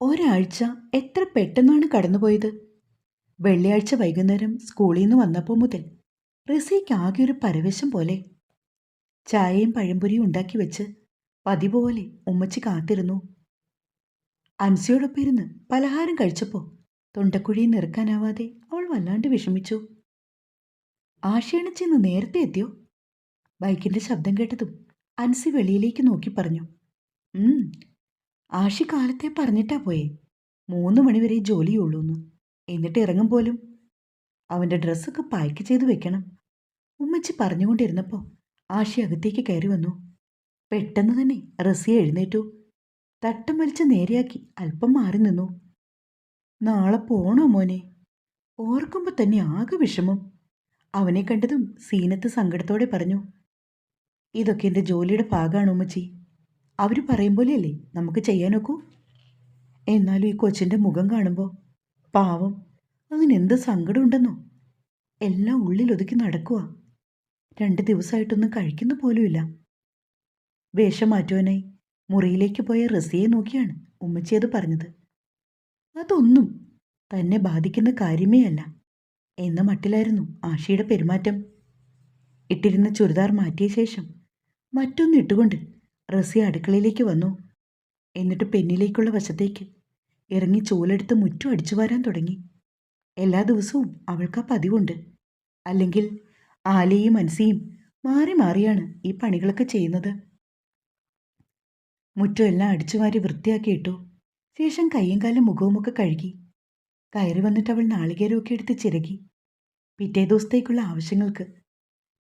ഒരാഴ്ച എത്ര പെട്ടെന്നാണ് കടന്നുപോയത്. വെള്ളിയാഴ്ച വൈകുന്നേരം സ്കൂളിൽ നിന്ന് വന്നപ്പോൾ മുതൽ റിസയ്ക്ക് ആകെ ഒരു പരവേശം പോലെ. ചായയും പഴംപൊരിയും ഉണ്ടാക്കി വെച്ച് പതിവ് പോലെ ഉമ്മച്ചി കാത്തിരുന്നു. അൻസിയോടൊപ്പം ഇരുന്ന് പലഹാരം കഴിച്ചപ്പോൾ തൊണ്ടക്കുഴിയിൽ നിറക്കാനാവാതെ അവൾ വല്ലാണ്ട് വിഷമിച്ചു. ആശയണിച്ചിന്ന് നേരത്തെ എത്തിയോ? ബൈക്കിന്റെ ശബ്ദം കേട്ടതും അൻസി വെളിയിലേക്ക് നോക്കി പറഞ്ഞു. ആഷി കാലത്തെ പറഞ്ഞിട്ടാ പോയേ, 3 മണിവരെ ജോലിയുള്ളൂന്ന്. എന്നിട്ട് ഇറങ്ങും പോലും. അവൻ്റെ ഡ്രസ്സൊക്കെ പായ്ക്ക് ചെയ്ത് വെക്കണം. ഉമ്മച്ചി പറഞ്ഞുകൊണ്ടിരുന്നപ്പോൾ ആഷി അകത്തേക്ക് കയറി വന്നു. പെട്ടെന്ന് തന്നെ റസിയ എഴുന്നേറ്റു. തട്ടം വലിച്ച് നേരെയാക്കി അല്പം മാറി നിന്നു. നാളെ പോണോ മോനെ? ഓർക്കുമ്പോൾ തന്നെ ആകെ വിഷമം. അവനെ കണ്ടതും സീനത്ത് സങ്കടത്തോടെ പറഞ്ഞു. ഇതൊക്കെ എൻ്റെ ജോലിയുടെ ഭാഗമാണ് ഉമ്മച്ചി. അവർ പറയും പോലെയല്ലേ നമുക്ക് ചെയ്യാനൊക്കൂ. എന്നാലും ഈ കൊച്ചിൻ്റെ മുഖം കാണുമ്പോൾ പാവം, അതിനെന്ത് സങ്കടമുണ്ടെന്നോ. എല്ലാം ഉള്ളിലൊതുക്കി നടക്കുക. 2 ദിവസമായിട്ടൊന്നും കഴിക്കുന്ന പോലുമില്ല. വേഷം മാറ്റുവാനായി മുറിയിലേക്ക് പോയ റസിയെ നോക്കിയാണ് ഉമ്മച്ചി അത് പറഞ്ഞത്. അതൊന്നും തന്നെ ബാധിക്കുന്ന കാര്യമേ അല്ല എന്ന മട്ടിലായിരുന്നു ആഷിയുടെ പെരുമാറ്റം. ഇട്ടിരുന്ന ചുരിദാർ മാറ്റിയ ശേഷം മറ്റൊന്ന് ഇട്ടുകൊണ്ട് റസിയ അടുക്കളയിലേക്ക് വന്നു. എന്നിട്ട് പെന്നിലേക്കുള്ള വശത്തേക്ക് ഇറങ്ങി ചൂലെടുത്ത് മുറ്റം അടിച്ചു വാരാൻ തുടങ്ങി. എല്ലാ ദിവസവും അവൾക്ക് ആ പതിവുണ്ട്. അല്ലെങ്കിൽ ആലയും അൻസിയും മാറി മാറിയാണ് ഈ പണികളൊക്കെ ചെയ്യുന്നത്. മുറ്റം എല്ലാം അടിച്ചുവാരി വൃത്തിയാക്കിയിട്ടു. ശേഷം കയ്യും കാലും മുഖവുമൊക്കെ കഴുകി കയറി വന്നിട്ട് അവൾ നാളികേരമൊക്കെ എടുത്ത് ചിരകി പിറ്റേ ദിവസത്തേക്കുള്ള ആവശ്യങ്ങൾക്ക്.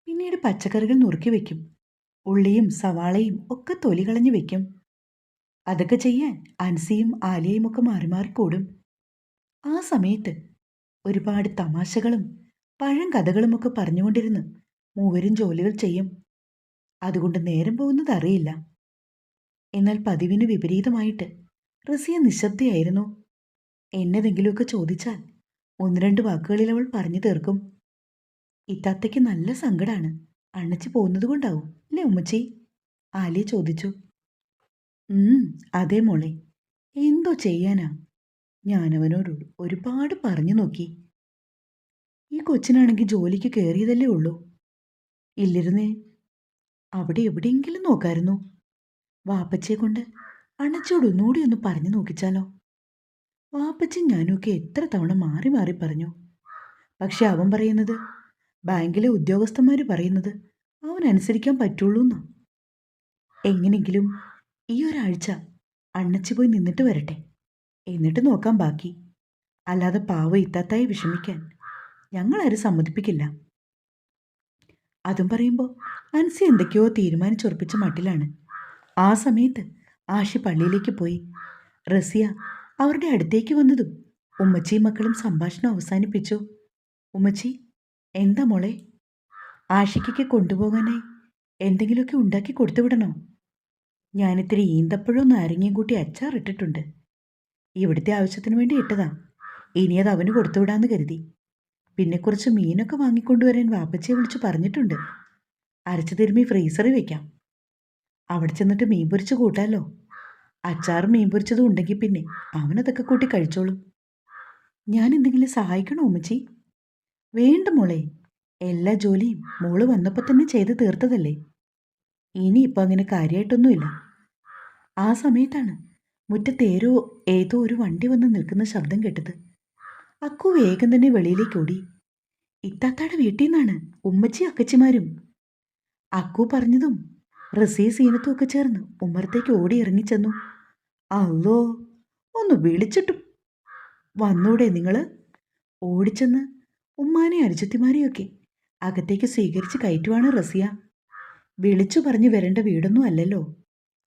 പിന്നീട് പച്ചക്കറികൾ നുറുക്കി വെക്കും. ഉള്ളിയും സവാളയും ഒക്കെ തൊലി കളഞ്ഞു വെക്കും. അതൊക്കെ ചെയ്യാൻ അൻസിയും ആലിയയും ഒക്കെ മാറി മാറി കൂടും. ആ സമയത്ത് ഒരുപാട് തമാശകളും പഴങ്കഥകളുമൊക്കെ പറഞ്ഞുകൊണ്ടിരുന്ന് മൂവരും ജോലികൾ ചെയ്യും. അതുകൊണ്ട് നേരം പോകുന്നത് അറിയില്ല. എന്നാൽ പതിവിന് വിപരീതമായിട്ട് റസിയ നിശബ്ദയായിരുന്നു. എന്നതെങ്കിലുമൊക്കെ ചോദിച്ചാൽ 1-2 വാക്കുകളിൽ അവൾ പറഞ്ഞു തീർക്കും. ഇത്താത്തയ്ക്ക് നല്ല സങ്കടാണ്, അണ്ണച്ചി പോകുന്നത് കൊണ്ടാവും അല്ലേ ഉമ്മച്ചി? ആലിയ ചോദിച്ചു. അതെ മോളെ, എന്തോ ചെയ്യാനാ. ഞാനവനോട് ഒരുപാട് പറഞ്ഞു നോക്കി. ഈ കൊച്ചിനാണെങ്കിൽ ജോലിക്ക് കയറിയതല്ലേ ഉള്ളൂ. ഇല്ലിരുന്നേ അവിടെ എവിടെയെങ്കിലും നോക്കായിരുന്നു. വാപ്പച്ചയെ കൊണ്ട് അണ്ണച്ചിയോട് ഒന്നുകൂടി ഒന്ന് പറഞ്ഞു നോക്കിച്ചാലോ? വാപ്പച്ചി ഞാനൊക്കെ എത്ര തവണ മാറി മാറി പറഞ്ഞു. പക്ഷെ അവൻ പറയുന്നത്, ബാങ്കിലെ ഉദ്യോഗസ്ഥന്മാർ പറയുന്നത് അവൻ അനുസരിക്കാൻ പറ്റുള്ളൂ എന്നാ. എങ്ങനെങ്കിലും ഈ ഒരാഴ്ച അണ്ണച്ചി പോയി നിന്നിട്ട് വരട്ടെ, എന്നിട്ട് നോക്കാം ബാക്കി. അല്ലാതെ പാവ ഇത്താത്തായി വിഷമിക്കാൻ ഞങ്ങളാരും സമ്മതിപ്പിക്കില്ല. അതും പറയുമ്പോൾ അൻസി എന്തൊക്കെയോ തീരുമാനിച്ചുറപ്പിച്ച മട്ടിലാണ്. ആ സമയത്ത് ആഷി പള്ളിയിലേക്ക് പോയി. റസിയ അവരുടെ അടുത്തേക്ക് വന്നതും ഉമ്മച്ചിയും മക്കളും സംഭാഷണം അവസാനിപ്പിച്ചു. ഉമ്മച്ചി, എന്താ മോളെ? ആഷിക്ക് കൊണ്ടുപോകാനായി എന്തെങ്കിലുമൊക്കെ ഉണ്ടാക്കി കൊടുത്തുവിടണോ? ഞാനിത്തിരി ഈന്തപ്പഴവും നാരങ്ങയും കൂട്ടി അച്ചാറിട്ടിട്ടുണ്ട്. ഇവിടുത്തെ ആവശ്യത്തിന് വേണ്ടി ഇട്ടതാ. ഇനി അത് അവന് കൊടുത്തുവിടാന്ന് കരുതി. പിന്നെ കുറച്ച് മീനൊക്കെ വാങ്ങിക്കൊണ്ടുവരാൻ വാപ്പച്ചിയെ വിളിച്ച് പറഞ്ഞിട്ടുണ്ട്. അരച്ചു തിരുമ്മി ഫ്രീസറിൽ വെക്കാം. അവിടെ ചെന്നിട്ട് മീൻ പൊരിച്ച് കൂട്ടാലോ. അച്ചാറും മീൻ പൊരിച്ചതും ഉണ്ടെങ്കിൽ പിന്നെ അവനതൊക്കെ കൂട്ടി കഴിച്ചോളും. ഞാൻ എന്തെങ്കിലും സഹായിക്കണോ ഉമ്മച്ചി? വേണ്ട മോളെ, എല്ലാ ജോലിയും മോള് വന്നപ്പോൾ തന്നെ ചെയ്ത് തീർത്തതല്ലേ. ഇനിയിപ്പോൾ അങ്ങനെ കാര്യമായിട്ടൊന്നുമില്ല. ആ സമയത്താണ് മുറ്റത്തേരോ ഏതോ ഒരു വണ്ടി വന്ന് നിൽക്കുന്ന ശബ്ദം കേട്ടത്. അക്കു വേഗം തന്നെ വെളിയിലേക്ക് ഓടി. ഇത്താത്താടെ വീട്ടിൽ നിന്നാണ് ഉമ്മച്ചി അക്കച്ചിമാരും. അക്കു പറഞ്ഞതും റസി സീനത്തും ഒക്കെ ചേർന്ന് ഉമ്മറത്തേക്ക് ഓടി ഇറങ്ങിച്ചെന്നു. അല്ലോ, ഒന്ന് വിളിച്ചിട്ടും വന്നൂടെ നിങ്ങൾ? ഓടിച്ചെന്ന് ഉമ്മാനെയും അനുജത്തിമാരെയൊക്കെ അകത്തേക്ക് സ്വീകരിച്ച് കയറ്റുവാണ് റസിയ. വിളിച്ചു പറഞ്ഞു വരേണ്ട വീടൊന്നും അല്ലല്ലോ,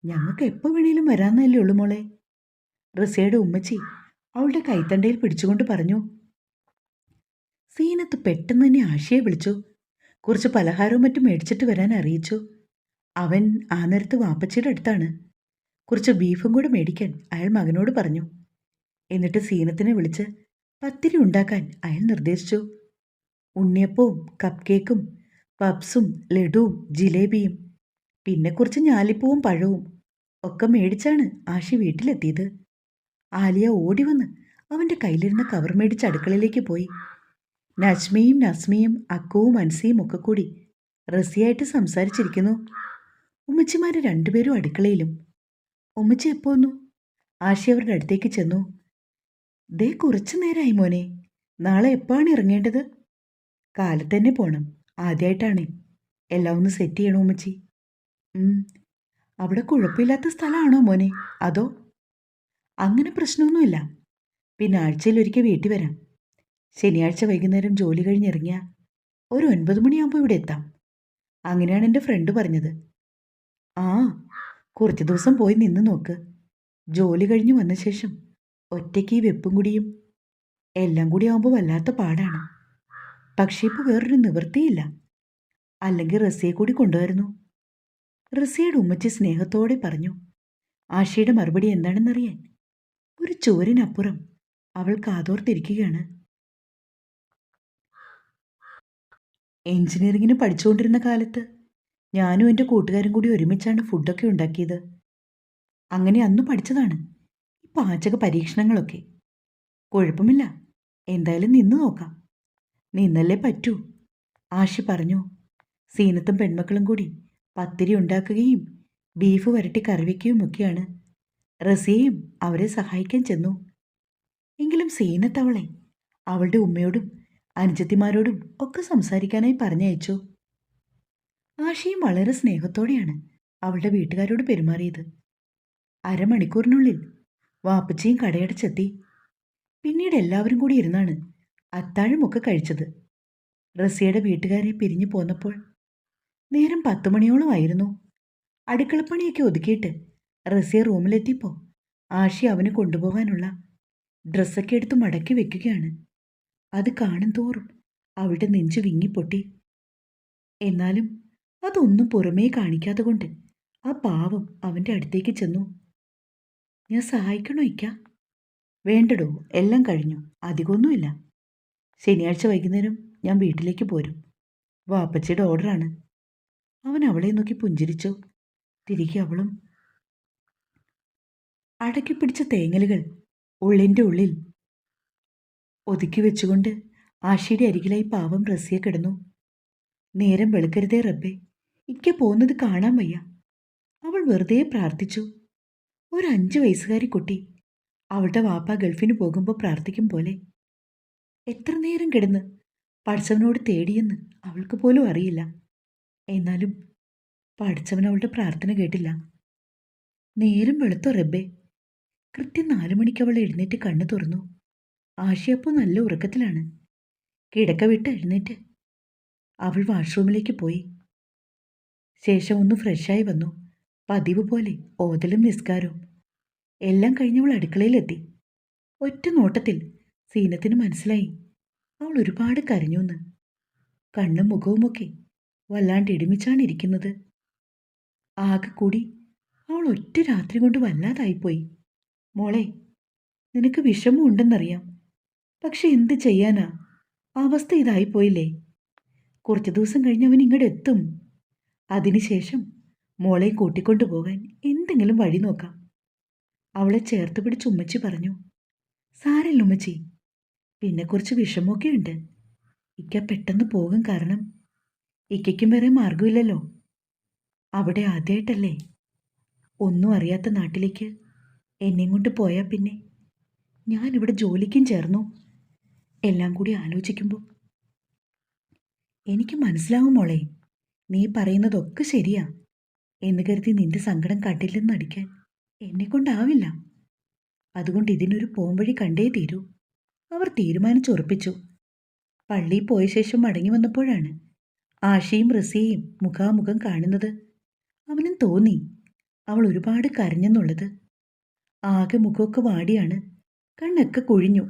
ഞങ്ങൾക്ക് എപ്പോൾ വേണേലും വരാമെന്നല്ലേ ഉള്ളൂ മോളെ. റസിയയുടെ ഉമ്മച്ചി അവളുടെ കൈത്തണ്ടയിൽ പിടിച്ചുകൊണ്ട് പറഞ്ഞു. സീനത്ത് പെട്ടെന്ന് തന്നെ ആഷിയെ വിളിച്ചു. കുറച്ച് പലഹാരവും മറ്റും മേടിച്ചിട്ട് വരാൻ അറിയിച്ചു. അവൻ ആ നേരത്ത് വാപ്പച്ചിയുടെ അടുത്താണ്. കുറച്ച് ബീഫും കൂടെ മേടിക്കാൻ അയാൾ മകനോട് പറഞ്ഞു. എന്നിട്ട് സീനത്തിനെ വിളിച്ച് പത്തിരി ഉണ്ടാക്കാൻ അയാൾ നിർദ്ദേശിച്ചു. ഉണ്ണിയപ്പവും കപ്പ് കേക്കും പപ്സും ലഡുവും ജിലേബിയും പിന്നെ കുറച്ച് ഞാലിപ്പൂവും പഴവും ഒക്കെ മേടിച്ചാണ് ആഷി വീട്ടിലെത്തിയത്. ആലിയ ഓടി വന്ന് അവൻ്റെ കയ്യിലിരുന്ന കവർ മേടിച്ച് അടുക്കളയിലേക്ക് പോയി. നജ്മയും നസ്മിയും അക്കുവും അൻസിയും ഒക്കെ കൂടി റസിയായിട്ട് സംസാരിച്ചിരിക്കുന്നു. ഉമ്മച്ചിമാർ രണ്ടുപേരും അടുക്കളയിലും. ഉമ്മച്ചി എപ്പോ വന്നു? ആശി അവരുടെ അടുത്തേക്ക് ചെന്നു. ദേ കുറച്ചു നേരമായി മോനെ. നാളെ എപ്പോഴാണ് ഇറങ്ങേണ്ടത്? കാലത്തന്നെ പോണം. ആദ്യമായിട്ടാണ്. എല്ലാം ഒന്ന് സെറ്റ് ചെയ്യണോ ഉമ്മച്ചി? അവിടെ കുഴപ്പമില്ലാത്ത സ്ഥലമാണോ മോനെ? അതോ? അങ്ങനെ പ്രശ്നമൊന്നുമില്ല. പിന്നെ ആഴ്ചയിലൊരിക്കൽ വീട്ടിൽ വരാം. ശനിയാഴ്ച വൈകുന്നേരം ജോലി കഴിഞ്ഞിറങ്ങിയാൽ ഒരു 9 മണിയാകുമ്പോൾ ഇവിടെ എത്താം. അങ്ങനെയാണ് എൻ്റെ ഫ്രണ്ട് പറഞ്ഞത്. ആ, കുറച്ച് ദിവസം പോയി നിന്ന് നോക്ക്. ജോലി കഴിഞ്ഞ് വന്ന ശേഷം ഒറ്റയ്ക്ക് ഈ വെപ്പും കുടിയും എല്ലാം കൂടി ആകുമ്പോൾ വല്ലാത്ത പാടാണ്. പക്ഷേ ഇപ്പോൾ വേറൊരു നിവൃത്തിയില്ല. അല്ലെങ്കിൽ റസിയെ കൂടി കൊണ്ടുവരുന്നു. റസിയുടെ ഉമ്മച്ചി സ്നേഹത്തോടെ പറഞ്ഞു. ആഷിയുടെ മറുപടി എന്താണെന്നറിയാൻ ഒരു ചുവരിനപ്പുറം അവൾ കാതോർത്തിരിക്കുകയാണ്. എഞ്ചിനീയറിങ്ങിന് പഠിച്ചുകൊണ്ടിരുന്ന കാലത്ത് ഞാനും എൻ്റെ കൂട്ടുകാരും കൂടി ഒരുമിച്ചാണ് ഫുഡൊക്കെ ഉണ്ടാക്കിയത്. അങ്ങനെ അന്ന് പഠിച്ചതാണ് ഈ പാചക പരീക്ഷണങ്ങളൊക്കെ. കുഴപ്പമില്ല, എന്തായാലും നിന്ന് നോക്കാം. നിന്നല്ലേ പറ്റൂ, ആഷി പറഞ്ഞു. സീനത്തും പെൺമക്കളും കൂടി പത്തിരി ഉണ്ടാക്കുകയും ബീഫ് വരട്ടി കറിവയ്ക്കുകയും ഒക്കെയാണ്. റസിയയും അവരെ സഹായിക്കാൻ ചെന്നു. എങ്കിലും സീനത്ത് അവളെ അവളുടെ ഉമ്മയോടും അനുജത്തിമാരോടും ഒക്കെ സംസാരിക്കാനായി പറഞ്ഞയച്ചു. ആഷിയും വളരെ സ്നേഹത്തോടെയാണ് അവളുടെ വീട്ടുകാരോട് പെരുമാറിയത്. അരമണിക്കൂറിനുള്ളിൽ വാപ്പച്ചിയും കടയടച്ചെത്തി. പിന്നീട് എല്ലാവരും കൂടി ഇരുന്നാണ് അത്താഴമൊക്കെ കഴിച്ചത്. റസിയയുടെ വീട്ടുകാരെ പിരിഞ്ഞു പോന്നപ്പോൾ നേരം 10 മണിയോളമായിരുന്നു. അടുക്കളപ്പണിയൊക്കെ ഒതുക്കിയിട്ട് റസിയ റൂമിലെത്തിയപ്പോൾ ആഷി അവന് കൊണ്ടുപോകാനുള്ള ഡ്രസ്സൊക്കെ എടുത്ത് മടക്കി വെക്കുകയാണ്. അത് കാണും തോറും അവളുടെ നെഞ്ചു വിങ്ങിപ്പൊട്ടി. എന്നാലും അതൊന്നും പുറമേ കാണിക്കാതെ കൊണ്ട് ആ പാവം അവൻ്റെ അടുത്തേക്ക് ചെന്നു. ഞാൻ സഹായിക്കണോ ഇക്ക? വേണ്ടടോ, എല്ലാം കഴിഞ്ഞു. അധികമൊന്നുമില്ല. ശനിയാഴ്ച വൈകുന്നേരം ഞാൻ വീട്ടിലേക്ക് പോരും. വാപ്പച്ചിയുടെ ഓർഡറാണ്. അവൻ അവളെ നോക്കി പുഞ്ചിരിച്ചു. തിരികെ അവളും. അടക്കിപ്പിടിച്ച തേങ്ങലുകൾ ഉള്ളിൻ്റെ ഉള്ളിൽ ഒതുക്കി വെച്ചുകൊണ്ട് ആഷിയുടെ അരികിലായി പാവം റസിയ കിടന്നു. നേരം വെളുക്കരുതേ റബ്ബേ, ഇക്ക പോകുന്നത് കാണാൻ വയ്യ. അവൾ വെറുതെ പ്രാർത്ഥിച്ചു. ഒരു 5 വയസ്സുകാരി കുട്ടി അവളുടെ വാപ്പ ഗൾഫിന് പോകുമ്പോൾ പ്രാർത്ഥിക്കും പോലെ. എത്ര നേരം കിടന്ന് പഠിച്ചവനോട് തേടിയെന്ന് അവൾക്ക് പോലും അറിയില്ല. എന്നാലും പഠിച്ചവൻ അവളുടെ പ്രാർത്ഥന കേട്ടില്ല. നേരം വെളുത്തോ റബ്ബേ. കൃത്യം 4 മണിക്ക് അവൾ എഴുന്നേറ്റ് കണ്ണു തുറന്നു. ആഷിയപ്പോൾ നല്ല ഉറക്കത്തിലാണ്. കിടക്ക വിട്ട് എഴുന്നേറ്റ് അവൾ വാഷ്റൂമിലേക്ക് പോയി. ശേഷം ഒന്ന് ഫ്രഷായി വന്നു. പതിവ് പോലെ ഓതലും നിസ്കാരവും എല്ലാം കഴിഞ്ഞവൾ അടുക്കളയിലെത്തി. ഒറ്റ നോട്ടത്തിൽ സീനത്തിന് മനസ്സിലായി അവൾ ഒരുപാട് കരഞ്ഞൂന്ന്. കണ്ണും മുഖവുമൊക്കെ വല്ലാണ്ട് ഇടിമിച്ചാണ് ഇരിക്കുന്നത്. ആകെ കൂടി അവൾ ഒറ്റ രാത്രി കൊണ്ട് വല്ലാതായിപ്പോയി. മോളെ, നിനക്ക് വിഷമമുണ്ടെന്നറിയാം. പക്ഷെ എന്ത് ചെയ്യാനാ, അവസ്ഥ ഇതായിപ്പോയില്ലേ. കുറച്ച് ദിവസം കഴിഞ്ഞ് അവൻ ഇങ്ങോട്ട് എത്തും. അതിനുശേഷം മോളെ കൂട്ടിക്കൊണ്ടു പോകാൻ എന്തെങ്കിലും വഴി നോക്കാം. അവളെ ചേർത്ത് പിടിച്ച് ഉമ്മച്ചി പറഞ്ഞു. സാരല്ല ഉമ്മച്ചി, പിന്നെ കുറച്ച് വിഷമമൊക്കെ ഉണ്ട്. ഇക്ക പെട്ടെന്ന് പോകും. കാരണം ഇക്കയ്ക്കും വേറെ മാർഗമില്ലല്ലോ. അവിടെ ആദ്യമായിട്ടല്ലേ. ഒന്നും അറിയാത്ത നാട്ടിലേക്ക് എന്നെയും കൊണ്ട് പോയാൽ പിന്നെ ഞാനിവിടെ ജോലിക്കും ചേർന്നു. എല്ലാം കൂടി ആലോചിക്കുമ്പോൾ എനിക്ക് മനസ്സിലാവും മോളെ, നീ പറയുന്നതൊക്കെ ശരിയാ എന്ന് കരുതി നിന്റെ സങ്കടം കണ്ടില്ലെന്ന് നടിക്കാൻ എന്നെക്കൊണ്ടാവില്ല. അതുകൊണ്ട് ഇതിനൊരു പോംവഴി കണ്ടേ തീരൂ. അവർ തീരുമാനിച്ചുറപ്പിച്ചു. പള്ളിയിൽ പോയ ശേഷം മടങ്ങി വന്നപ്പോഴാണ് ആഷിയും റസിയയും മുഖാമുഖം കാണുന്നത്. അവനും തോന്നി അവൾ ഒരുപാട് കരഞ്ഞെന്നുള്ളത്. ആകെ മുഖമൊക്കെ വാടിയാണ്, കണ്ണൊക്കെ കുഴിഞ്ഞു.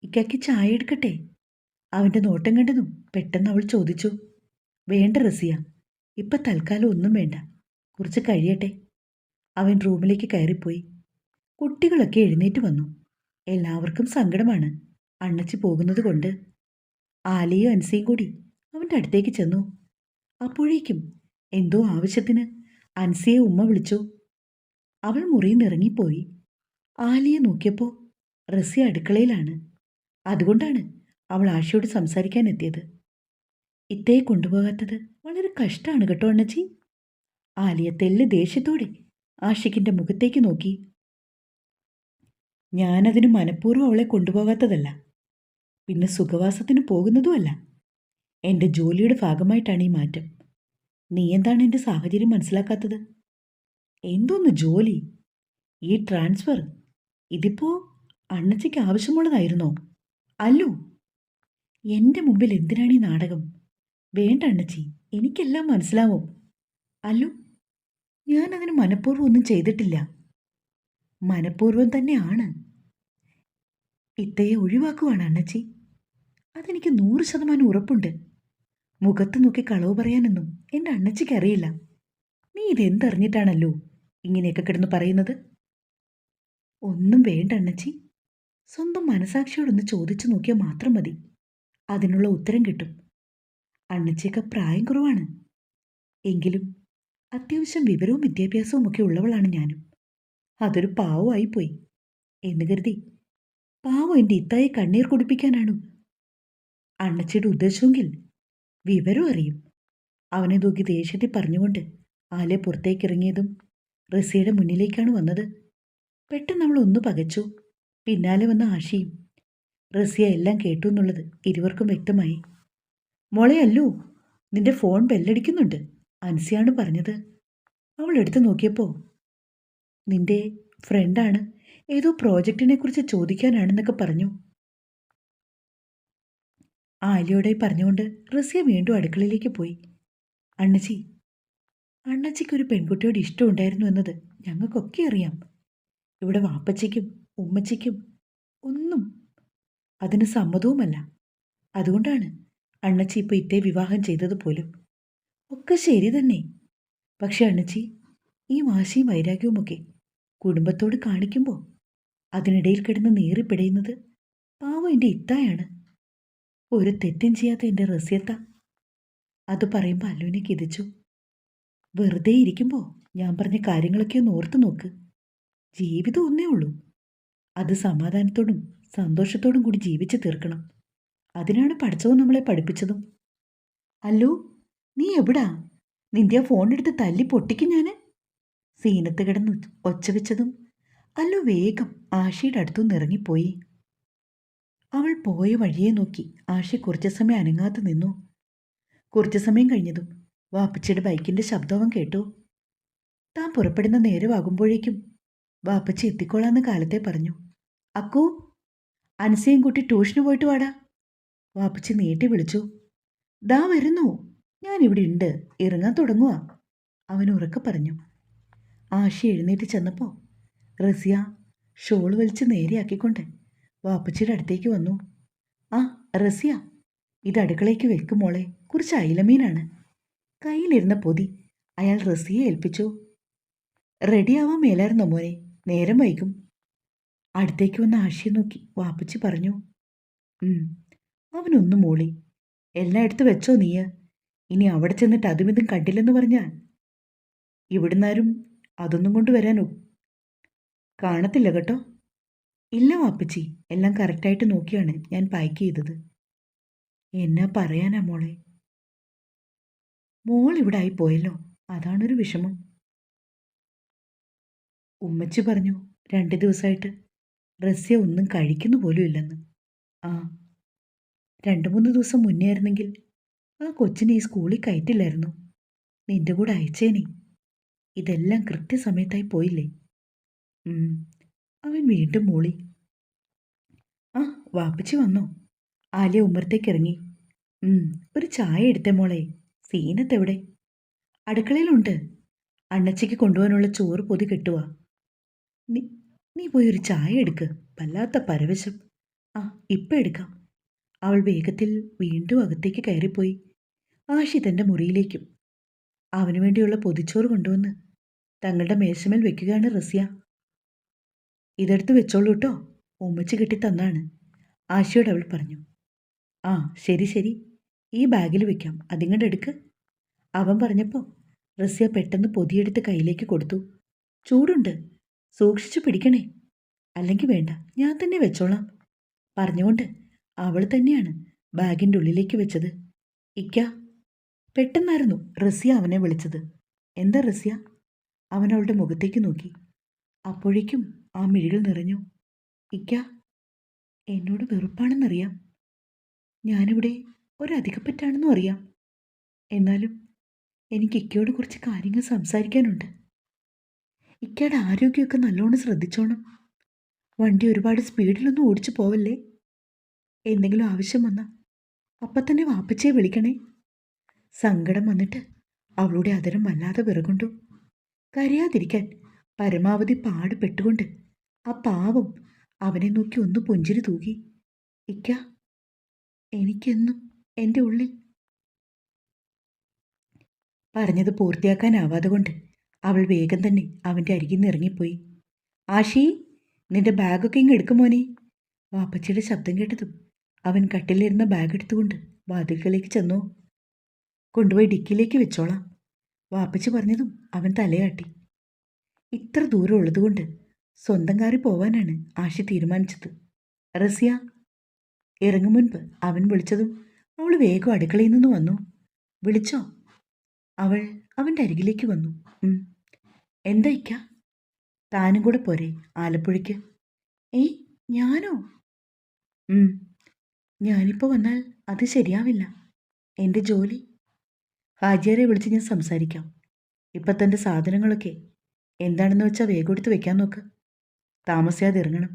ഇക്കയ്ക്ക് ചായ എടുക്കട്ടെ? അവൻ്റെ നോട്ടം കണ്ടതും പെട്ടെന്ന് അവൾ ചോദിച്ചു. വേണ്ട റസിയ, ഇപ്പം തൽക്കാലം ഒന്നും വേണ്ട, കുറച്ച് കഴിയട്ടെ. അവൻ റൂമിലേക്ക് കയറിപ്പോയി. കുട്ടികളൊക്കെ എഴുന്നേറ്റ് വന്നു. എല്ലാവർക്കും സങ്കടമാണ് അണ്ണച്ചി പോകുന്നത് കൊണ്ട്. ആലിയും അൻസിയും കൂടി അവൻ്റെ അടുത്തേക്ക് ചെന്നു. അപ്പോഴേക്കും എന്തോ ആവശ്യത്തിന് അൻസിയെ ഉമ്മ വിളിച്ചു. അവൾ മുറിയിൽ നിന്ന് ഇറങ്ങിപ്പോയി. ആലിയെ നോക്കിയപ്പോൾ റസിയ അടുക്കളയിലാണ്. അതുകൊണ്ടാണ് അവൾ ആഷിയോട് സംസാരിക്കാൻ എത്തിയത്. ഇത്തയെ കൊണ്ടുപോകാത്തത് വളരെ കഷ്ടമാണ് കേട്ടോ അണ്ണച്ചി. ആലിയ തെല്ല് ദേഷ്യത്തോടെ ആഷിക്കിന്റെ മുഖത്തേക്ക് നോക്കി. ഞാനതിന് മനഃപൂർവ്വം അവളെ കൊണ്ടുപോകാത്തതല്ല, പിന്നെ സുഖവാസത്തിന് പോകുന്നതുമല്ല. എൻ്റെ ജോലിയുടെ ഭാഗമായിട്ടാണ് ഈ മാറ്റം. നീ എന്താണ് എൻ്റെ സാഹചര്യം മനസ്സിലാക്കാത്തത്? എന്തോന്ന് ജോലി? ഈ ട്രാൻസ്ഫർ ഇതിപ്പോ അണ്ണച്ചിക്ക് ആവശ്യമുള്ളതായിരുന്നോ? അല്ലു, എൻ്റെ മുമ്പിൽ എന്തിനാണ് ഈ നാടകം? വേണ്ട അണ്ണച്ചി, എനിക്കെല്ലാം മനസ്സിലാവും. അല്ലു, ഞാനതിന് മനഃപൂർവ്വം ഒന്നും ചെയ്തിട്ടില്ല. മനഃപൂർവ്വം തന്നെയാണ്. ഇത്തയെ ഒഴിവാക്കുവാണ് അണ്ണച്ചി. അതെനിക്ക് 100% ഉറപ്പുണ്ട്. മുഖത്ത് നോക്കി കളവ് പറയാനൊന്നും എൻ്റെ അണ്ണച്ചിക്ക് അറിയില്ല. നീ ഇതെന്തറിഞ്ഞിട്ടാണല്ലോ ഇങ്ങനെയൊക്കെ കിടന്ന് പറയുന്നത്? ഒന്നും വേണ്ട അണ്ണച്ചി. സ്വന്തം മനസാക്ഷിയോടൊന്ന് ചോദിച്ചു നോക്കിയാൽ മാത്രം മതി. അതിനുള്ള ഉത്തരം കിട്ടും. അണ്ണച്ചിയൊക്കെ പ്രായം കുറവാണ്. എങ്കിലും അത്യാവശ്യം വിവരവും വിദ്യാഭ്യാസവും ഒക്കെ ഉള്ളവളാണ് ഞാനും. അതൊരു പാവമായിപ്പോയി എന്ന് കരുതി പാവം എൻ്റെ ഇത്തായെ കണ്ണീർ കുടിപ്പിക്കാനാണോ അണ്ണച്ചിയുടെ ഉദ്ദേശമെങ്കിൽ വിവരം അറിയും. അവനെ നോക്കി ദേഷ്യത്തിൽ പറഞ്ഞുകൊണ്ട് ആലെ പുറത്തേക്കിറങ്ങിയതും റസിയുടെ മുന്നിലേക്കാണ് വന്നത്. പെട്ടെന്ന് അവൾ ഒന്ന് പകച്ചു. പിന്നാലെ വന്ന ആഷിയും. റസിയ എല്ലാം കേട്ടു എന്നുള്ളത് ഇരുവർക്കും വ്യക്തമായി. മോളെ അല്ലു, നിന്റെ ഫോൺ ബെല്ലടിക്കുന്നുണ്ട്, അൻസിയാണ് പറഞ്ഞത്. അവൾ എടുത്തു നോക്കിയപ്പോൾ നിന്റെ ഫ്രണ്ടാണ്, ഏതോ പ്രോജക്റ്റിനെ കുറിച്ച് ചോദിക്കാനാണെന്നൊക്കെ പറഞ്ഞു. ആലിയോടെ പറഞ്ഞുകൊണ്ട് റസിയ വീണ്ടും അടുക്കളയിലേക്ക് പോയി. അണ്ണച്ചി, അണ്ണച്ചിക്കൊരു പെൺകുട്ടിയോട് ഇഷ്ടമുണ്ടായിരുന്നു എന്നത് ഞങ്ങൾക്കൊക്കെ അറിയാം. ഇവിടെ വാപ്പച്ചിക്കും ഉമ്മച്ചിക്കും ഒന്നും അതിന് സമ്മതവുമല്ല. അതുകൊണ്ടാണ് അണ്ണച്ചി ഇപ്പോൾ ഇത്തേ വിവാഹം ചെയ്തത് പോലും. ഒക്കെ ശരി തന്നെ. പക്ഷെ അണ്ണച്ചി, ഈ വാശിയും വൈരാഗ്യവുമൊക്കെ കുടുംബത്തോട് കാണിക്കുമ്പോൾ അതിനിടയിൽ കിടന്ന് നീറിപ്പിടയുന്നത് പാവം എൻ്റെ ഇത്തായാണ്. ഒരു തെറ്റും ചെയ്യാത്ത എൻ്റെ റസിയത്ത. അത് പറയുമ്പോൾ അല്ലുവിനെ കിതച്ചു. വെറുതെ ഇരിക്കുമ്പോൾ ഞാൻ പറഞ്ഞ കാര്യങ്ങളൊക്കെ ഒന്ന് ഓർത്തു നോക്ക്. ജീവിതം ഒന്നേ ഉള്ളൂ. അത് സമാധാനത്തോടും സന്തോഷത്തോടും കൂടി ജീവിച്ചു തീർക്കണം. അതിനാണ് പഠിച്ചവൻ നമ്മളെ പഠിപ്പിച്ചതും. അല്ലു, നീ എവിടാ? നിന്റെ ആ ഫോണെടുത്ത് തല്ലി പൊട്ടിക്കും ഞാൻ. സീനത്ത് കിടന്ന് ഒച്ച വെച്ചതും അല്ലു വേഗം ആഷിയുടെ അടുത്തുനിന്ന് ഇറങ്ങിപ്പോയി. അവൾ പോയ വഴിയെ നോക്കി ആഷി കുറച്ചു സമയം അനങ്ങാതെ നിന്നു. കുറച്ചു സമയം കഴിഞ്ഞതും വാപ്പച്ചിയുടെ ബൈക്കിന്റെ ശബ്ദവും കേട്ടു. താൻ പുറപ്പെടുന്ന നേരമാകുമ്പോഴേക്കും വാപ്പച്ചി എത്തിക്കോളാന്ന് കാലത്തെ പറഞ്ഞു. അക്കൂ, അൻസിയും കൂട്ടി ട്യൂഷന് പോയിട്ട് വാടാ. വാപ്പച്ചി നീട്ടി വിളിച്ചു. ദാ വരുന്നു, ഞാനിവിടെ ഉണ്ട്, ഇറങ്ങാൻ തുടങ്ങുക, അവൻ ഉറക്കെ പറഞ്ഞു. ആഷി എഴുന്നേറ്റ് ചെന്നപ്പോൾ റസിയ ഷോൾ വലിച്ച് നേരെയാക്കിക്കൊണ്ട് വാപ്പച്ചിയുടെ അടുത്തേക്ക് വന്നു. ആ റസിയ, ഇത് അടുക്കളയ്ക്ക് വെക്കും മോളെ, കുറച്ച് അയിലമീനാണ്. കയ്യിലിരുന്ന പൊതി അയാൾ റസിയെ ഏൽപ്പിച്ചു. റെഡിയാവാൻ മേലായിരുന്നോ മോനെ? നേരം വൈകും. അടുത്തേക്ക് വന്ന ആഷിയെ നോക്കി വാപ്പച്ചി പറഞ്ഞു. അവനൊന്നും മോളി, എല്ലാം എടുത്ത് വെച്ചോ നീ. ഇനി അവിടെ ചെന്നിട്ട് അതും ഇതും കണ്ടില്ലെന്ന് പറഞ്ഞാൽ ഇവിടുന്നാരും അതൊന്നും കൊണ്ട് വരാനോ കാണത്തില്ല കേട്ടോ. ഇല്ല വാപ്പച്ചി, എല്ലാം കറക്റ്റായിട്ട് നോക്കിയാണ് ഞാൻ പാക്ക് ചെയ്തത്. എന്നാ പറയാനാ മോളെ, മോൾ ഇവിടെ ആയി പോയല്ലോ, അതാണൊരു വിഷമം. ഉമ്മച്ചി പറഞ്ഞു 2 ദിവസമായിട്ട് റസ്യ ഒന്നും കഴിക്കുന്നു പോലും ഇല്ലെന്ന്. ആ, 2-3 ദിവസം മുന്നേ ആയിരുന്നെങ്കിൽ ആ കൊച്ചിനെ ഈ സ്കൂളിൽ കയറ്റില്ലായിരുന്നു. നിന്റെ കൂടെ അയച്ചേനെ. ഇതെല്ലാം കൃത്യസമയത്തായി പോയില്ലേ? അവൻ വീണ്ടും മൂളി. ആ, വാപ്പച്ചി വന്നോ? ആലിയ ഉമ്മറത്തേക്ക് ഇറങ്ങി. ഒരു ചായ എടുത്തേ മോളെ. സീനത്തെവിടെ? അടുക്കളയിലുണ്ട്. അണ്ണച്ചിക്ക് കൊണ്ടുപോകാനുള്ള ചോറ് പൊതി കെട്ടുക. നീ പോയി ഒരു ചായ എടുക്ക്, വല്ലാത്ത പരവശം. ആ, ഇപ്പം എടുക്കാം. അവൾ വേഗത്തിൽ വീണ്ടും അകത്തേക്ക് കയറിപ്പോയി. ആഷി തൻ്റെ മുറിയിലേക്കും. അവനു വേണ്ടിയുള്ള പൊതിച്ചോറ് കൊണ്ടുവന്ന് തങ്ങളുടെ മേശമേൽ വെക്കുകയാണ് റസിയ. ഇതെടുത്ത് വെച്ചോളൂ കേട്ടോ, ഉമ്മച്ചി കെട്ടി തന്നാണ്, ആഷിയോട് അവൾ പറഞ്ഞു. ആ ശരി ശരി, ഈ ബാഗിൽ വെക്കാം, അതിങ്ങോട്ട് എടുക്ക്. അവൻ പറഞ്ഞപ്പോൾ റസിയ പെട്ടെന്ന് പൊതിയെടുത്ത് കയ്യിലേക്ക് കൊടുത്തു. ചൂടുണ്ട്, സൂക്ഷിച്ചു പിടിക്കണേ. അല്ലെങ്കിൽ വേണ്ട, ഞാൻ തന്നെ വെച്ചോളാം പറഞ്ഞുകൊണ്ട് അവൾ തന്നെയാണ് ബാഗിൻ്റെ ഉള്ളിലേക്ക് വെച്ചത്. ഇക്ക. പെട്ടെന്നായിരുന്നു റസിയ അവനെ വിളിച്ചത്. എന്താ റസിയ? അവൻ അവളുടെ മുഖത്തേക്ക് നോക്കി. അപ്പോഴേക്കും ആ മിഴികൾ നിറഞ്ഞു. ഇക്ക, എന്നോട് വെറുപ്പാണെന്നറിയാം. ഞാനിവിടെ ഒരധികപ്പറ്റാണെന്നും അറിയാം. എന്നാലും എനിക്ക് ഇക്കയോട് കുറച്ച് കാര്യങ്ങൾ സംസാരിക്കാനുണ്ട്. ഇക്കയുടെ ആരോഗ്യമൊക്കെ നല്ലോണം ശ്രദ്ധിച്ചോണം. വണ്ടി ഒരുപാട് സ്പീഡിലൊന്നും ഓടിച്ചു പോവല്ലേ. എന്തെങ്കിലും ആവശ്യം വന്നാൽ അപ്പം തന്നെ വാപ്പച്ചയെ വിളിക്കണേ. സങ്കടം വന്നിട്ട് അവളുടെ അതരം വല്ലാതെ വിറകൊണ്ടു. കരയാതിരിക്കാൻ പരമാവധി പാടുപെട്ടുകൊണ്ട് ആ പാവം അവനെ നോക്കി ഒന്ന് പുഞ്ചിരി തൂകി. ഇക്ക, എനിക്കെന്നും എൻ്റെ ഉള്ളിൽ പറഞ്ഞത് പൂർത്തിയാക്കാനാവാതെ കൊണ്ട് അവൾ വേഗം തന്നെ അവൻ്റെ അരികിൽ നിന്ന് ഇറങ്ങിപ്പോയി. ആഷി, നിന്റെ ബാഗൊക്കെ ഇങ്ങ് എടുക്കുമോനെ. വാപ്പച്ചിയുടെ ശബ്ദം കേട്ടതും അവൻ കട്ടിലിരുന്ന ബാഗ് എടുത്തുകൊണ്ട് വാതിൽക്കലേക്ക് ചെന്നു. കൊണ്ടുപോയി ഡിക്കിയിലേക്ക് വെച്ചോളാം. വാപ്പച്ചി പറഞ്ഞതും അവൻ തലയാട്ടി. ഇത്ര ദൂരം ഉള്ളതുകൊണ്ട് സ്വന്തം കാറിൽ പോവാനാണ് ആഷി തീരുമാനിച്ചത്. റസിയ. ഇറങ്ങും മുൻപ് അവൻ വിളിച്ചതും അവൾ വേഗം അടുക്കളയിൽ നിന്ന് വന്നു. വിളിച്ചോ? അവൾ അവൻ്റെ അരികിലേക്ക് വന്നു. എന്താ ഇക്ക? താനും കൂടെ പോരെ ആലപ്പുഴയ്ക്ക്? ഏയ്, ഞാനോ? ഞാനിപ്പോൾ വന്നാൽ അത് ശരിയാവില്ല. എൻ്റെ ജോലി. ഹാജിയാരെ വിളിച്ച് ഞാൻ സംസാരിക്കാം. ഇപ്പം തൻ്റെ സാധനങ്ങളൊക്കെ എന്താണെന്ന് വെച്ചാൽ വേഗം എടുത്ത് വെക്കാൻ നോക്ക്. താമസിയാതെ ഇറങ്ങണം.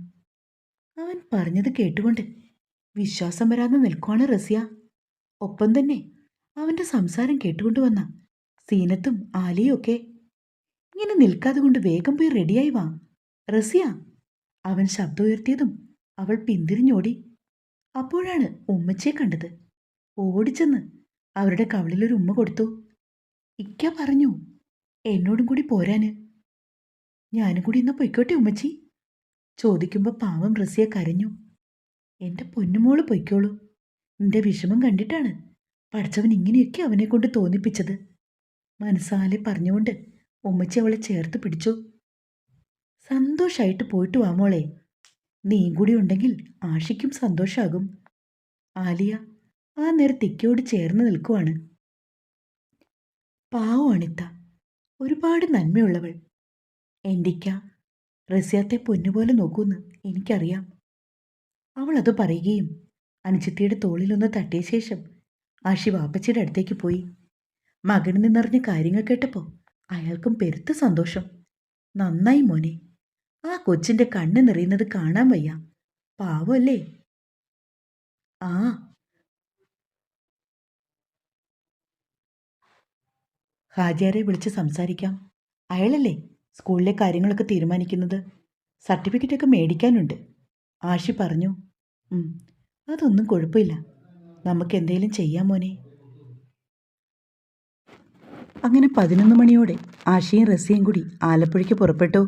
അവൻ പറഞ്ഞത് കേട്ടുകൊണ്ട് വിശ്വാസം വരാതെ നിൽക്കുവാണ് റസിയ. ഒപ്പം തന്നെ അവൻ്റെ സംസാരം കേട്ടുകൊണ്ട് വന്ന സീനത്തും ആലിയും ഒക്കെ. ഇങ്ങനെ നിൽക്കാതെ കൊണ്ട് വേഗം പോയി റെഡിയായി വാ റസിയ. അവൻ ശബ്ദം ഉയർത്തിയതും അവൾ പിന്തിരിഞ്ഞോടി. അപ്പോഴാണ് ഉമ്മച്ചിയെ കണ്ടത്. ഓടിച്ചെന്ന് അവരുടെ കവിളിലൊരു ഉമ്മ കൊടുത്തു. ഇക്ക പറഞ്ഞു എന്നോടും കൂടി പോരാന്. ഞാനും കൂടി ഇന്ന് പൊയ്ക്കോട്ടെ ഉമ്മച്ചി? ചോദിക്കുമ്പോൾ പാവം റസിയ കരഞ്ഞു. എൻ്റെ പൊന്നുമോള് പൊയ്ക്കോളൂ. നിന്റെ വിഷമം കണ്ടിട്ടാണ് പഠിച്ചവൻ ഇങ്ങനെയൊക്കെ അവനെ കൊണ്ട് തോന്നിപ്പിച്ചത്. മനസ്സാലെ പറഞ്ഞുകൊണ്ട് ഉമ്മച്ചി അവളെ ചേർത്ത് പിടിച്ചു. സന്തോഷമായിട്ട് പോയിട്ട് വാ മോളെ. നീയും കൂടി ഉണ്ടെങ്കിൽ ആഷിക്കും സന്തോഷമാകും. ആലിയ ആ നേരത്ത് ഇക്കയോട് ചേർന്ന് നിൽക്കുവാണ്. പാവമാണിത്ത, ഒരുപാട് നന്മയുള്ളവൾ. എൻ്റെ ഇക്ക റസിയത്തെ പൊന്നുപോലെ നോക്കൂന്ന് എനിക്കറിയാം. അവൾ അത് പറയുകയും അനുജിത്തിയുടെ തോളിലൊന്ന് തട്ടിയ ശേഷം ആഷി വാപ്പച്ചിയുടെ അടുത്തേക്ക് പോയി. മകനിൽ നിന്നറിഞ്ഞ കാര്യങ്ങൾ കേട്ടപ്പോൾ അയാൾക്കും പെരുത്ത സന്തോഷം. നന്നായി മോനെ. ആ കൊച്ചിൻ്റെ കണ്ണ് നിറയുന്നത് കാണാൻ വയ്യ. പാവല്ലേ? ആ, ഹാജിയാരെ വിളിച്ച് സംസാരിക്കാം. അയാളല്ലേ സ്കൂളിലെ കാര്യങ്ങളൊക്കെ തീരുമാനിക്കുന്നത്. സർട്ടിഫിക്കറ്റൊക്കെ മേടിക്കാനുണ്ട്. ആഷി പറഞ്ഞു. അതൊന്നും കുഴപ്പമില്ല. നമുക്ക് എന്തെങ്കിലും ചെയ്യാം മോനെ. അങ്ങനെ 11 മണിയോടെ ആഷിയും റസിയും കൂടി ആലപ്പുഴയ്ക്ക് പുറപ്പെട്ടു.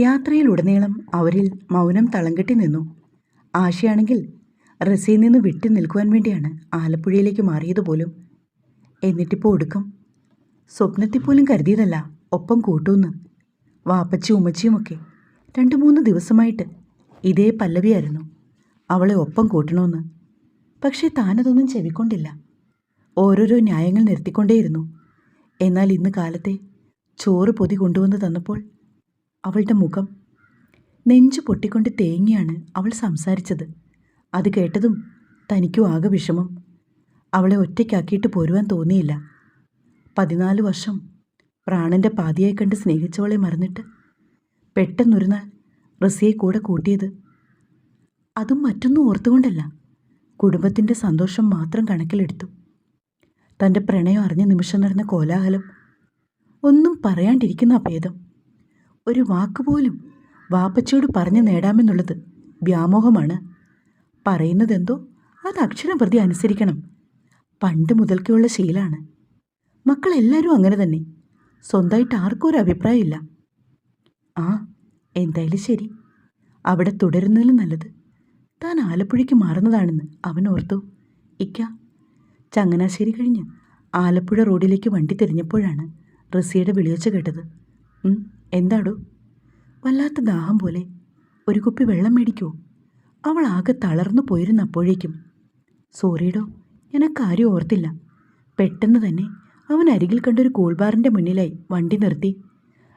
യാത്രയിലുടനീളം അവരിൽ മൗനം തളം കെട്ടി നിന്നു. ആഷിയാണെങ്കിൽ റസിയിൽ നിന്ന് വിട്ടു നിൽക്കുവാൻ വേണ്ടിയാണ് ആലപ്പുഴയിലേക്ക് മാറിയതുപോലും. എന്നിട്ടിപ്പോൾ ഒടുക്കം സ്വപ്നത്തിൽ പോലും കരുതിയതല്ല ഒപ്പം കൂട്ടുമെന്ന്. വാപ്പച്ചി ഉമ്മച്ചിയുമൊക്കെ 2-3 ദിവസമായിട്ട് ഇതേ പല്ലവിയായിരുന്നു, അവളെ ഒപ്പം കൂട്ടണമെന്ന്. പക്ഷേ താനതൊന്നും ചെവിക്കൊണ്ടില്ല. ഓരോരോ ന്യായങ്ങൾ നിർത്തിക്കൊണ്ടേയിരുന്നു. എന്നാൽ ഇന്ന് കാലത്തെ ചോറ് പൊതി കൊണ്ടുവന്ന് തന്നപ്പോൾ അവളുടെ മുഖം നെഞ്ചു പൊട്ടിക്കൊണ്ട് തേങ്ങിയാണ് അവൾ സംസാരിച്ചത്. അത് കേട്ടതും തനിക്കും ആകെ വിഷമം. അവളെ ഒറ്റയ്ക്കാക്കിയിട്ട് പോരുവാൻ തോന്നിയില്ല. 14 വർഷം പ്രാണൻ്റെ പാതിയായി കണ്ട് സ്നേഹിച്ചവളെ മറന്നിട്ട് പെട്ടെന്നൊരു നാൾ റസിയെ കൂടെ കൂട്ടിയത്. അതും മറ്റൊന്നും ഓർത്തുകൊണ്ടല്ല, കുടുംബത്തിൻ്റെ സന്തോഷം മാത്രം കണക്കിലെടുത്തു. തൻ്റെ പ്രണയം അറിഞ്ഞ നിമിഷം നടന്ന കോലാഹലം ഒന്നും പറയാണ്ടിരിക്കുന്ന ഭേദം. ഒരു വാക്കുപോലും വാപ്പച്ചിയോട് പറഞ്ഞു നേടാമെന്നുള്ളത് വ്യാമോഹമാണ്. പറയുന്നതെന്തോ അത് അക്ഷരം പ്രതി അനുസരിക്കണം. പണ്ട് മുതൽക്കുള്ള ശീലാണ്. മക്കളെല്ലാവരും അങ്ങനെ തന്നെ. സ്വന്തമായിട്ട് ആർക്കും ഒരു അഭിപ്രായമില്ല. ആ, എന്തായാലും ശരി. അവിടെ തുടരുന്നതിലും നല്ലത് താൻ ആലപ്പുഴയ്ക്ക് മാറുന്നതാണെന്ന് അവൻ ഓർത്തു. ഇക്ക. ചങ്ങനാശ്ശേരി കഴിഞ്ഞ് ആലപ്പുഴ റോഡിലേക്ക് വണ്ടി തിരിഞ്ഞപ്പോഴാണ് റസിയുടെ വിളിയൊച്ച കേട്ടത്. എന്താടോ? വല്ലാത്ത ദാഹം പോലെ. ഒരു കുപ്പി വെള്ളം മേടിക്കുമോ? അവൾ ആകെ തളർന്നു പോയിരുന്നപ്പോഴേക്കും. സോറിയിടോ, ഞാൻ ആ കാര്യം ഓർത്തില്ല. പെട്ടെന്ന് തന്നെ അവൻ അരികിൽ കണ്ടൊരു കൂൾ ബാറിൻ്റെ മുന്നിലായി വണ്ടി നിർത്തി.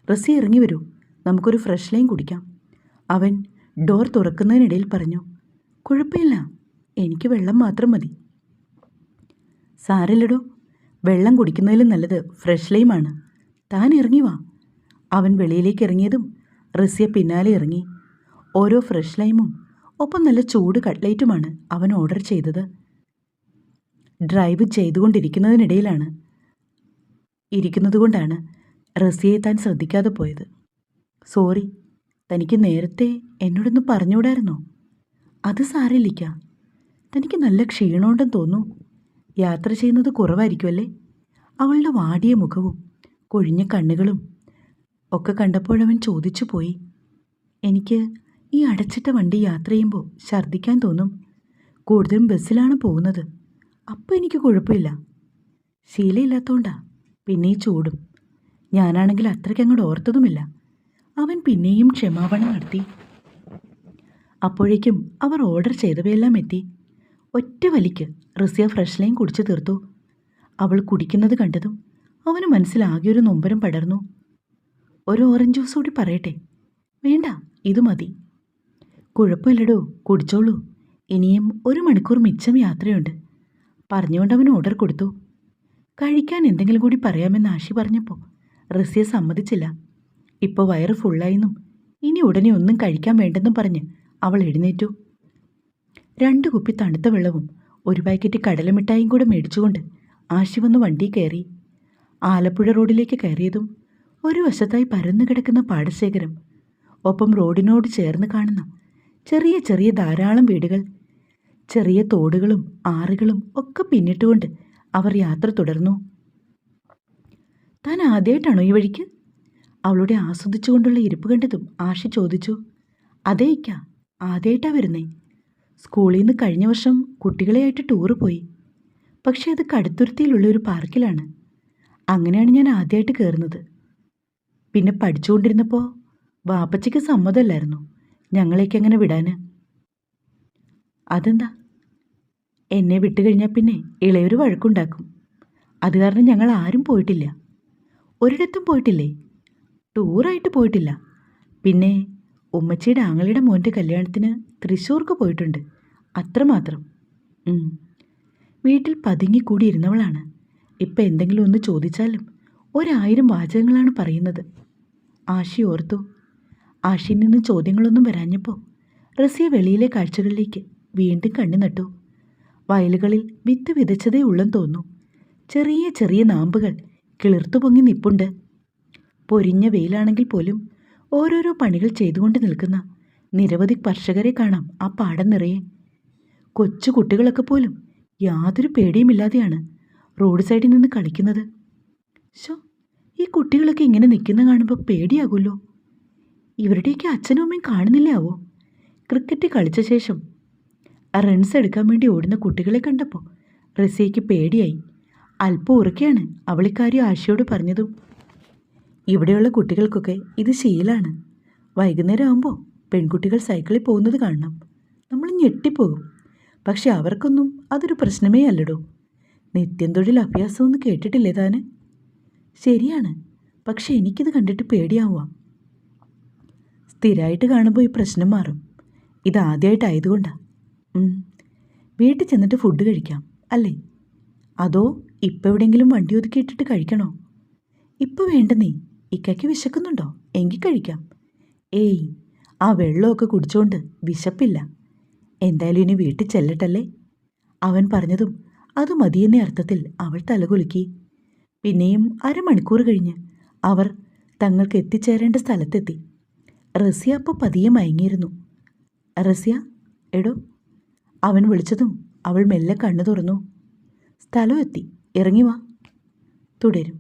റസി, ഇറങ്ങി വരൂ, നമുക്കൊരു ഫ്രഷ് ലൈൻ കുടിക്കാം. അവൻ ഡോർ തുറക്കുന്നതിനിടയിൽ പറഞ്ഞു. കുഴപ്പമില്ല, എനിക്ക് വെള്ളം മാത്രം മതി. സാരമില്ലടോ, വെള്ളം കുടിക്കുന്നതിലും നല്ലത് ഫ്രഷ് ലൈമാണ്. താൻ ഇറങ്ങി വാ. അവൻ വെളിയിലേക്ക് ഇറങ്ങിയതും റസിയ പിന്നാലെ ഇറങ്ങി. ഓരോ ഫ്രഷ് ലൈമും ഒപ്പം നല്ല ചൂട് കട്ട്ലേറ്റുമാണ് അവൻ ഓർഡർ ചെയ്തത്. ഡ്രൈവ് ഇരിക്കുന്നതുകൊണ്ടാണ് റസിയെ താൻ ശ്രദ്ധിക്കാതെ പോയത്. സോറി, തനിക്ക് നേരത്തെ എന്നോടൊന്ന് പറഞ്ഞുകൂടായിരുന്നോ? അത് സാരമില്ലിക്ക. തനിക്ക് നല്ല ക്ഷീണമുണ്ടെന്ന് തോന്നുന്നു. യാത്ര ചെയ്യുന്നത് കുറവായിരിക്കുമല്ലേ? അവളുടെ വാടിയ മുഖവും കൊഴിഞ്ഞ കണ്ണുകളും ഒക്കെ കണ്ടപ്പോഴവൻ ചോദിച്ചു പോയി. എനിക്ക് ഈ അടച്ചിട്ട വണ്ടി യാത്ര ചെയ്യുമ്പോൾ ഛർദ്ദിക്കാൻ തോന്നും. കൂടുതലും ബസ്സിലാണ് പോകുന്നത്. അപ്പോൾ എനിക്ക് കുഴപ്പമില്ല. ശീലമില്ലാത്തതുകൊണ്ടാ. പിന്നെ ഈ ചൂടും. ഞാനാണെങ്കിൽ അത്രയ്ക്ക് അങ്ങോട്ട് ഓർത്തതുമില്ല. അവൻ പിന്നെയും ക്ഷമാപണം നടത്തി. അപ്പോഴേക്കും അവർ ഓർഡർ ചെയ്തവയെല്ലാം എത്തി. ഒറ്റ വലിക്ക് റസിയ ഫ്രഷ് ലൈൻ കുടിച്ചു തീർത്തു. അവൾ കുടിക്കുന്നത് കണ്ടതും അവന് മനസ്സിലാകെ ഒരു നൊമ്പരം പടർന്നു. ഒരു ഓറഞ്ച് ജ്യൂസ് കൂടി പറയട്ടെ? വേണ്ട, ഇത് മതി. കുഴപ്പമില്ലടോ, കുടിച്ചോളൂ. ഇനിയും 1 മണിക്കൂർ മിച്ചം യാത്രയുണ്ട്. പറഞ്ഞുകൊണ്ട് അവൻ ഓർഡർ കൊടുത്തു. കഴിക്കാൻ എന്തെങ്കിലും കൂടി പറയാമെന്ന് ആഷി പറഞ്ഞപ്പോൾ റസിയ സമ്മതിച്ചില്ല. ഇപ്പോൾ വയറ് ഫുള്ളായെന്നും ഇനി ഉടനെ ഒന്നും കഴിക്കാൻ വേണ്ടെന്നും പറഞ്ഞ് അവൾ എഴുന്നേറ്റു. 2 കുപ്പി തണുത്ത വെള്ളവും 1 പാക്കറ്റ് കടലമിഠായും കൂടെ മേടിച്ചുകൊണ്ട് ആഷി വന്ന് വണ്ടി കയറി. ആലപ്പുഴ റോഡിലേക്ക് കയറിയതും ഒരു വശത്തായി പരന്നു കിടക്കുന്ന പാടശേഖരം, ഒപ്പം റോഡിനോട് ചേർന്ന് കാണുന്ന ചെറിയ ചെറിയ ധാരാളം വീടുകൾ, ചെറിയ തോടുകളും ആറുകളും ഒക്കെ പിന്നിട്ടുകൊണ്ട് അവർ യാത്ര തുടർന്നു. താൻ ആദ്യമായിട്ടാണോ ഈ വഴിക്ക്? അവളുടെ ആസ്വദിച്ചുകൊണ്ടുള്ള ഇരിപ്പ് കണ്ടതും ആഷി ചോദിച്ചു. അതേ ഇക്ക, ആദ്യമായിട്ടാ വരുന്നേ. സ്കൂളിൽ നിന്ന് കഴിഞ്ഞ വർഷം കുട്ടികളെയായിട്ട് ടൂറ് പോയി. പക്ഷേ അത് കടുത്തുരുത്തിയിലുള്ള ഒരു പാർക്കിലാണ്. അങ്ങനെയാണ് ഞാൻ ആദ്യമായിട്ട് കയറുന്നത്. പിന്നെ പഠിച്ചുകൊണ്ടിരുന്നപ്പോൾ വാപ്പച്ചിക്ക് സമ്മതമല്ലായിരുന്നു ഞങ്ങളേക്ക് അങ്ങനെ വിടാൻ. അതെന്താ? എന്നെ വിട്ടുകഴിഞ്ഞാൽ പിന്നെ ഇളയൊരു വഴക്കുണ്ടാക്കും. അത് കാരണം ഞങ്ങൾ ആരും പോയിട്ടില്ല. ഒരിടത്തും പോയിട്ടില്ലേ? ടൂറായിട്ട് പോയിട്ടില്ല. പിന്നെ ഉമ്മച്ചിയുടെ ആങ്ങളുടെ മോൻ്റെ കല്യാണത്തിന് തൃശ്ശൂർക്ക് പോയിട്ടുണ്ട്, അത്രമാത്രം. വീട്ടിൽ പതുങ്ങിക്കൂടിയിരുന്നവളാണ്. ഇപ്പം എന്തെങ്കിലും ഒന്ന് ചോദിച്ചാലും 1000 വാചകങ്ങളാണ് പറയുന്നത്. ആഷി ഓർത്തു. ആഷിയിൽ നിന്ന് ചോദ്യങ്ങളൊന്നും വരാഞ്ഞപ്പോൾ റസിയ വെളിയിലെ കാഴ്ചകളിലേക്ക് വീണ്ടും കണ്ണു നട്ടു. വയലുകളിൽ വിത്ത് വിതച്ചതേ ഉള്ളെന്ന് തോന്നുന്നു. ചെറിയ ചെറിയ നാമ്പുകൾ കിളിർത്തു പൊങ്ങി നിപ്പുണ്ട്. പൊരിഞ്ഞ വെയിലാണെങ്കിൽ പോലും ഓരോരോ പണികൾ ചെയ്തുകൊണ്ട് നിൽക്കുന്ന നിരവധി കർഷകരെ കാണാം ആ പാടം നിറയെ. കൊച്ചു കുട്ടികളൊക്കെ പോലും യാതൊരു പേടിയുമില്ലാതെയാണ് റോഡ് സൈഡിൽ നിന്ന് കളിക്കുന്നത്. ഈ കുട്ടികളൊക്കെ ഇങ്ങനെ നിൽക്കുന്ന കാണുമ്പോൾ പേടിയാകുമല്ലോ. ഇവരുടെയൊക്കെ അച്ഛനും അമ്മയും കാണുന്നില്ലാവോ? ക്രിക്കറ്റ് കളിച്ച ശേഷം റൺസ് എടുക്കാൻ വേണ്ടി ഓടുന്ന കുട്ടികളെ കണ്ടപ്പോൾ റസിയയ്ക്ക് പേടിയായി. അല്പം ഉറക്കെയാണ് അവളിക്കാര്യം ആശയോട് പറഞ്ഞതും. ഇവിടെയുള്ള കുട്ടികൾക്കൊക്കെ ഇത് ശീലാണ്. വൈകുന്നേരം ആകുമ്പോൾ പെൺകുട്ടികൾ സൈക്കിളിൽ പോകുന്നത് കാണണം. നമ്മൾ ഞെട്ടിപ്പോകും. പക്ഷെ അവർക്കൊന്നും അതൊരു പ്രശ്നമേ അല്ലടോ. നിത്യം തൊഴിൽ അഭ്യാസമൊന്നും കേട്ടിട്ടില്ലേ താന്? ശരിയാണ്, പക്ഷെ എനിക്കിത് കണ്ടിട്ട് പേടിയാവുക. സ്ഥിരമായിട്ട് കാണുമ്പോൾ ഈ പ്രശ്നം മാറും. ഇതാദ്യമായിട്ടായതുകൊണ്ടാണ്. വീട്ടിൽ ചെന്നിട്ട് ഫുഡ് കഴിക്കാം അല്ലേ? അതോ ഇപ്പം എവിടെയെങ്കിലും വണ്ടി ഒതുക്കിയിട്ടിട്ട് കഴിക്കണോ? ഇപ്പം വേണ്ടെന്നേ. ഇക്കയ്ക്ക് വിശക്കുന്നുണ്ടോ? എങ്കിൽ കഴിക്കാം. ഏയ്, ആ വെള്ളമൊക്കെ കുടിച്ചുകൊണ്ട് വിശപ്പില്ല. എന്തായാലും ഇനി വീട്ടിൽ ചെല്ലട്ടല്ലേ? അവൻ പറഞ്ഞതും അത് മതിയെന്ന അർത്ഥത്തിൽ അവൾ തലകുലുക്കി. പിന്നെയും 1/2 മണിക്കൂർ കഴിഞ്ഞ് അവർ തങ്ങൾക്ക് എത്തിച്ചേരേണ്ട സ്ഥലത്തെത്തി. റസിയ അപ്പോൾ പതിയെ മയങ്ങിയിരുന്നു. റസിയ, എടോ, അവൻ വിളിച്ചതും അവൾ മെല്ലെ കണ്ണു തുറന്നു. സ്ഥലം എത്തി, ഇറങ്ങി വാ. തുടരും.